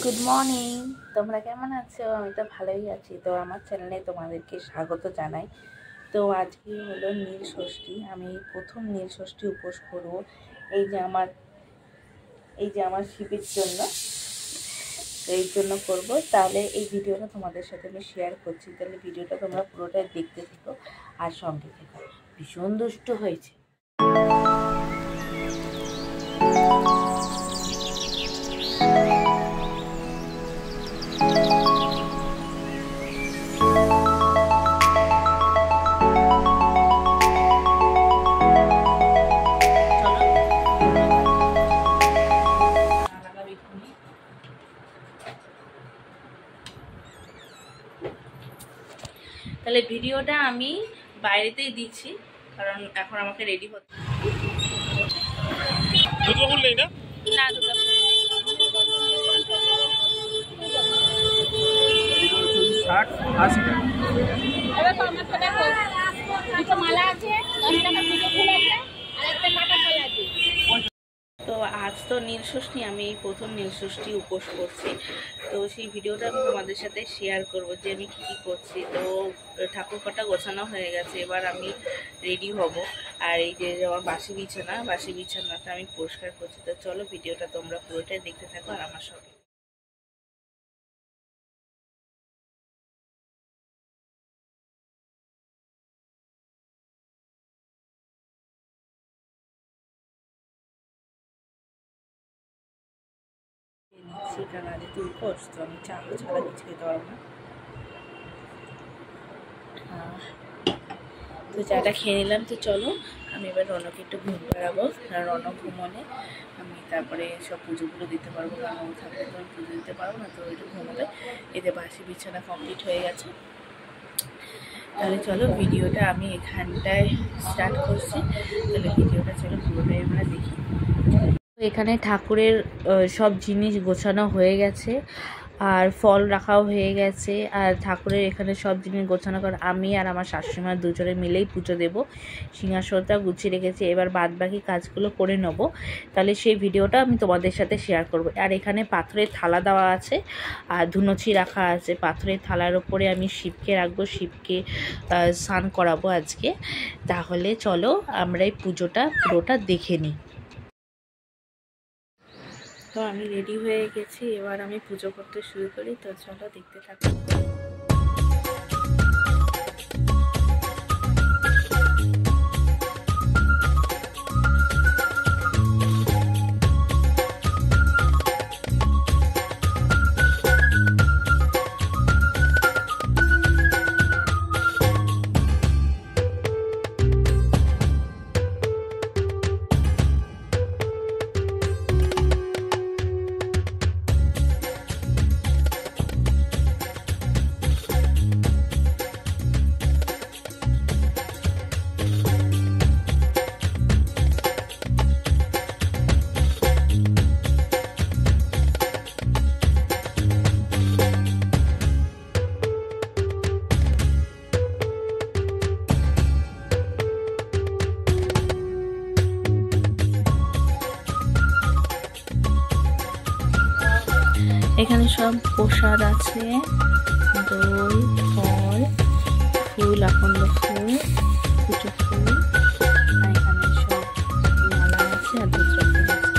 Good morning. তোমরা কেমন আছো? আমি তো ভালোই আছি। তো আমার চ্যানেলে তোমাদেরকে স্বাগত জানাই। তো আজকে হলো নীল ষষ্ঠী। আমি প্রথম নীল ষষ্ঠী উপোস করবো এই যে আমার শিবের জন্য। এই জন্য করব। তাহলে এই ভিডিওটা তোমাদের সাথে আমি শেয়ার করছি। তাহলে ভিডিওটা তোমরা পুরোটাই দেখতে থাকো আর সঙ্গে থেকো। ভীষণ দুষ্ট হয়েছে। তাহলে ভিডিওটা আমি বাইরেতেই দিচ্ছি, কারণ এখন আমাকে রেডি হতে দুটো ফুল নেই না না দুটো ফুল 60-80 টাকা। এবার তো আমার সাথে দুটো মালা আছে, 10 টাকা দুটো ফুল আছে আর একটা কাটা ফল আছে। তো আজ তো নীল ষষ্ঠী, আমি এই প্রথম নীল ষষ্ঠী উপোস করছি। তো সেই ভিডিওটা আমি তোমাদের সাথে শেয়ার করব যে আমি কী কী করছি। তো ঠাকুর ফাটা গোছানো হয়ে গেছে, এবার আমি রেডি হব। আর এই যে আমার বাসি বিছানাটা আমি পরিষ্কার করছি। তো চলো ভিডিওটা তোমরা পুরোটাই দেখতে থাকো আর আমার সঙ্গে। সেটা না যে তুই করছ, তো আমি চা ছাড়া কিছু খেতে পারবো না। তো চাটা খেয়ে নিলাম। তো চলো আমি এবার রনকে একটু ঘুম পাড়াবো। রনক ঘুমোনে আমি তারপরে সব পুজোগুলো দিতে পারবো। কারণ ও থাকলে তো আমি পুজো দিতে পারবো না, তো একটু ঘুমোবে। এতে বাসি বিছানা কমপ্লিট হয়ে গেছে। তাহলে চলো ভিডিওটা আমি এখানটায় স্টার্ট করছি। তাহলে ভিডিওটা চলো পুরোটাই আমরা দেখি। এখানে ঠাকুরের সব জিনিস গোছানো হয়ে গেছে, আর ফল রাখাও হয়ে গেছে। আর ঠাকুরের এখানে সব জিনিস গোছানো করে আমি আর আমার শাশুড়িমা দুজনে মিলেই পুজো দেব। সিংহাসনটা গুছিয়ে রেখেছি, এবার বাদ বাকি কাজগুলো করে নেব। তাহলে সেই ভিডিওটা আমি তোমাদের সাথে শেয়ার করব। আর এখানে পাথরের থালা দেওয়া আছে আর ধুনুচি রাখা আছে। পাথরের থালার ওপরে আমি শিবকে রাখবো, শিবকে স্নান করাবো আজকে। তাহলে চলো আমরা এই পুজোটা পুরোটা দেখে নিই। তো আমি রেডি হয়ে গেছি, এবার আমি পুজো করতে শুরু করি। তো চলো দেখতে থাকো। এখানে সব প্রসাদ আছে, দই, ফল, ফুল, আকন্দ ফুল, কুচো ফুল, আর এখানে সব মালা আছে আর দুধ ফুল আছে।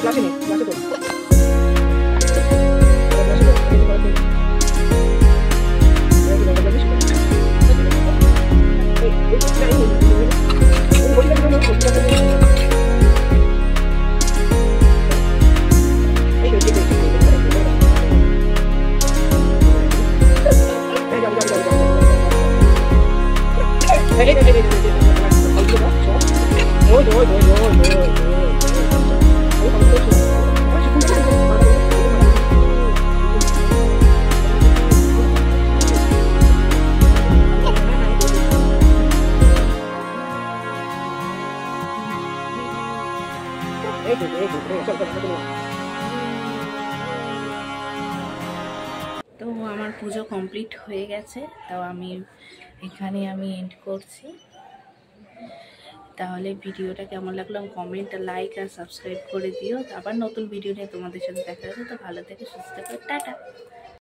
তো আমার পুজো কমপ্লিট হয়ে গেছে, তাও আমি এখানে এন্ড করছি। তাহলে ভিডিওটা কেমন লাগলো কমেন্ট, লাইক আর সাবস্ক্রাইব করে দিও। আবার নতুন ভিডিও নিয়ে তোমাদের সাথে দেখা হবে। তো ভালো থেকে সুস্থ থেকে টাটা।